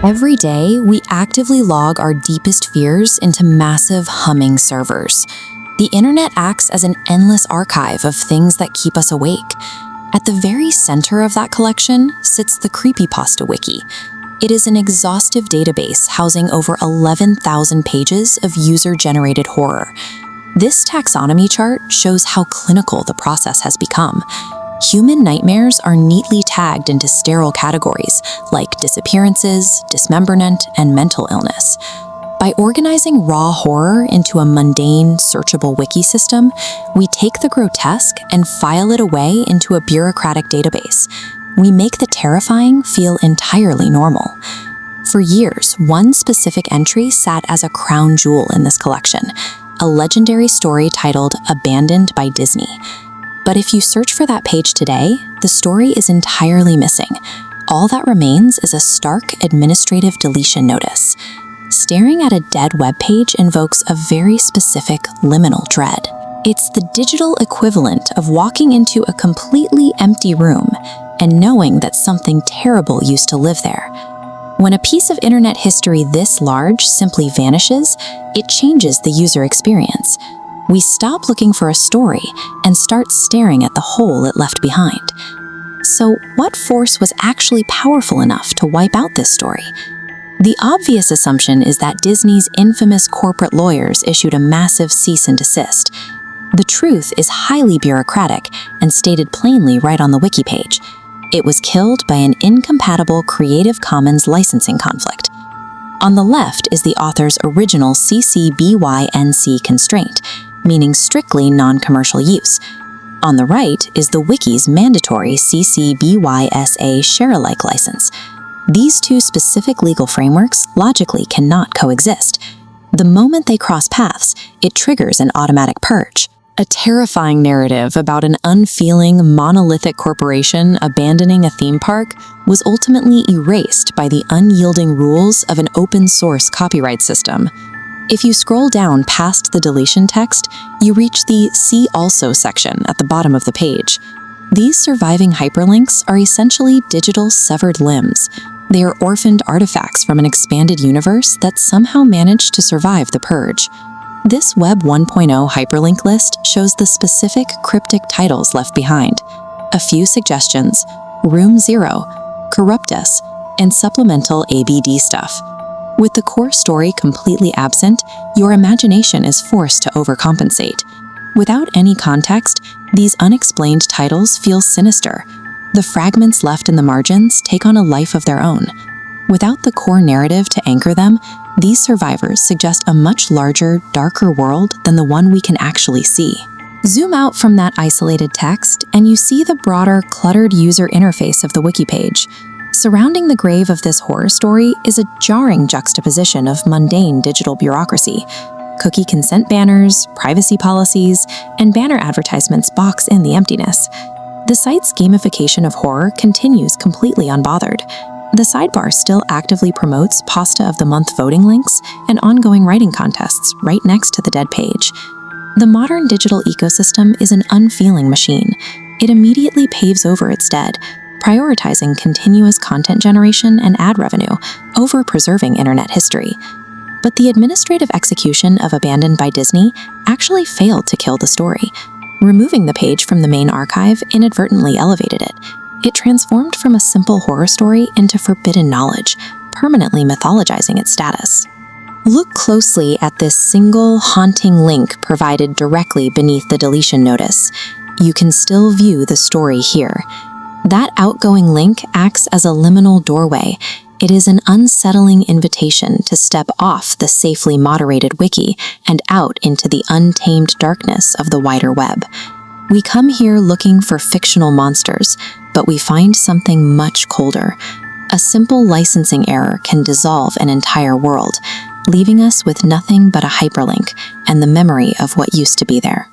Every day, we actively log our deepest fears into massive humming servers. The internet acts as an endless archive of things that keep us awake. At the very center of that collection sits the Creepypasta Wiki. It is an exhaustive database housing over 11,000 pages of user-generated horror. This taxonomy chart shows how clinical the process has become. Human nightmares are neatly tagged into sterile categories like disappearances, dismemberment, and mental illness. By organizing raw horror into a mundane, searchable wiki system, we take the grotesque and file it away into a bureaucratic database. We make the terrifying feel entirely normal. For years, one specific entry sat as a crown jewel in this collection, a legendary story titled Abandoned by Disney. But if you search for that page today, the story is entirely missing. All that remains is a stark administrative deletion notice. Staring at a dead web page invokes a very specific liminal dread. It's the digital equivalent of walking into a completely empty room and knowing that something terrible used to live there. When a piece of internet history this large simply vanishes, it changes the user experience. We stop looking for a story and start staring at the hole it left behind. So, what force was actually powerful enough to wipe out this story? The obvious assumption is that Disney's infamous corporate lawyers issued a massive cease and desist. The truth is highly bureaucratic and stated plainly right on the wiki page. It was killed by an incompatible Creative Commons licensing conflict. On the left is the author's original CC BY-NC constraint, meaning strictly non-commercial use. On the right is the wiki's mandatory CC BY-SA share-alike license. These two specific legal frameworks logically cannot coexist. The moment they cross paths, it triggers an automatic purge. A terrifying narrative about an unfeeling, monolithic corporation abandoning a theme park was ultimately erased by the unyielding rules of an open-source copyright system. If you scroll down past the deletion text, you reach the See Also section at the bottom of the page. These surviving hyperlinks are essentially digital severed limbs. They are orphaned artifacts from an expanded universe that somehow managed to survive the purge. This Web 1.0 hyperlink list shows the specific cryptic titles left behind. A few suggestions: Room 0, Corruptus, and supplemental ABD stuff. With the core story completely absent, your imagination is forced to overcompensate. Without any context, these unexplained titles feel sinister. The fragments left in the margins take on a life of their own. Without the core narrative to anchor them, these survivors suggest a much larger, darker world than the one we can actually see. Zoom out from that isolated text, and you see the broader, cluttered user interface of the wiki page. Surrounding the grave of this horror story is a jarring juxtaposition of mundane digital bureaucracy. Cookie consent banners, privacy policies, and banner advertisements box in the emptiness. The site's gamification of horror continues completely unbothered. The sidebar still actively promotes Pasta of the Month voting links and ongoing writing contests right next to the dead page. The modern digital ecosystem is an unfeeling machine. It immediately paves over its dead, prioritizing continuous content generation and ad revenue over preserving internet history. But the administrative execution of Abandoned by Disney actually failed to kill the story. Removing the page from the main archive inadvertently elevated it. It transformed from a simple horror story into forbidden knowledge, permanently mythologizing its status. Look closely at this single, haunting link provided directly beneath the deletion notice. You can still view the story here. That outgoing link acts as a liminal doorway. It is an unsettling invitation to step off the safely moderated wiki and out into the untamed darkness of the wider web. We come here looking for fictional monsters, but we find something much colder. A simple licensing error can dissolve an entire world, leaving us with nothing but a hyperlink and the memory of what used to be there.